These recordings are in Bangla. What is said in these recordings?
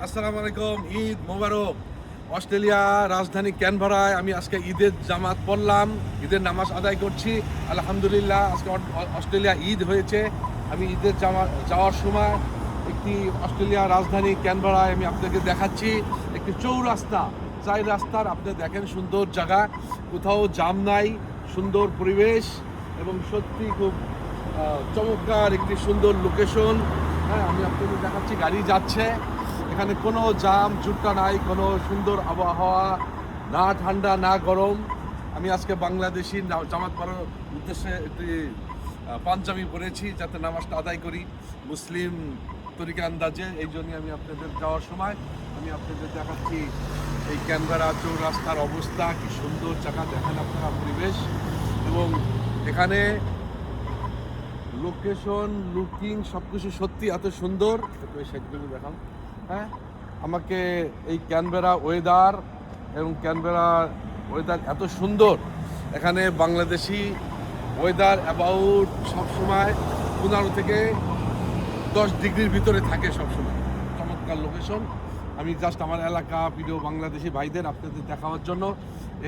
আসসালামু আলাইকুম, ঈদ মোবারক। অস্ট্রেলিয়া রাজধানী ক্যানবেরায় আমি আজকে ঈদের জামাত পড়লাম, ঈদের নামাজ আদায় করছি। আলহামদুলিল্লাহ, আজকে অস্ট্রেলিয়া ঈদ হয়েছে। আমি ঈদের যাওয়ার সময় একটি অস্ট্রেলিয়া রাজধানী ক্যানবেরায় আমি আপনাকে দেখাচ্ছি একটি চৌরাস্তা। যাই রাস্তার আপনি দেখেন, সুন্দর জায়গা, কোথাও জাম নাই, সুন্দর পরিবেশ এবং সত্যি খুব চমৎকার একটি সুন্দর লোকেশন। হ্যাঁ, আমি আপনাদের দেখাচ্ছি, গাড়ি যাচ্ছে, এখানে কোনো জাম জুটকা নাই, কোনো সুন্দর আবহাওয়া, না ঠান্ডা না গরম। আমি আজকে বাংলাদেশি জামাত পড়ার উদ্দেশ্যে একটি পাঞ্জাবি পরেছি যাতে নামাজটা আদায় করি মুসলিম তরিকা আন্দাজে। এই জন্যই আমি আপনাদের যাওয়ার সময় আমি আপনাদের দেখাচ্ছি এই ক্যানবেরা চৌরাস্তার অবস্থা, কি সুন্দর জায়গা দেখেন আপনারা, পরিবেশ। এবং এখানে লোকেশন, লুকিং সব কিছু সত্যি এত সুন্দর। সেগুলো দেখান। হ্যাঁ, আমাকে এই ক্যানবেরা ওয়েদার এবং ক্যানবেরা ওয়েদার এত সুন্দর। এখানে বাংলাদেশি ওয়েদার অ্যাবাউট সবসময় 15 থেকে 10 ডিগ্রির ভিতরে থাকে সবসময়। চমৎকার লোকেশন। আমি জাস্ট আমার এলাকা, প্রিয় বাংলাদেশি ভাইদের আপনাদের দেখানোর জন্য।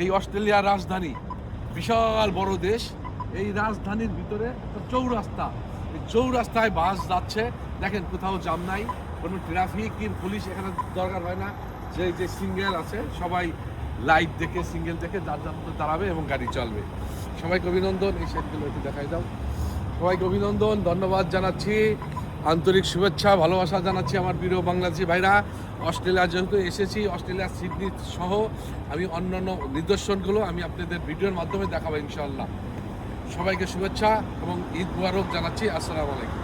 এই অস্ট্রেলিয়ার রাজধানী, বিশাল বড় দেশ, এই রাজধানীর ভিতরে একটা চৌরাস্তা। এই চৌরাস্তায় বাস যাচ্ছে, দেখেন কোথাও জাম নাই, কোনো ট্রাফিকের পুলিশ এখানে দরকার হয় না। যে সিঙ্গেল আছে সবাই লাইট দেখে, সিঙ্গেল দেখে যার যার মতো দাঁড়াবে এবং গাড়ি চলবে। সবাইকে অভিনন্দন। এই সেটগুলো একটু দেখাই দাও। সবাইকে অভিনন্দন, ধন্যবাদ জানাচ্ছি, আন্তরিক শুভেচ্ছা ভালোবাসা জানাচ্ছি আমার প্রিয় বাংলাদেশি ভাইরা। অস্ট্রেলিয়া যেহেতু এসেছি, অস্ট্রেলিয়ার সিডনি সহ আমি অন্যান্য নিদর্শনগুলো আমি আপনাদের ভিডিওর মাধ্যমে দেখাবো ইনশাআল্লাহ। সবাইকে শুভেচ্ছা এবং ঈদ মুবারক জানাচ্ছি। আসসালামু আলাইকুম।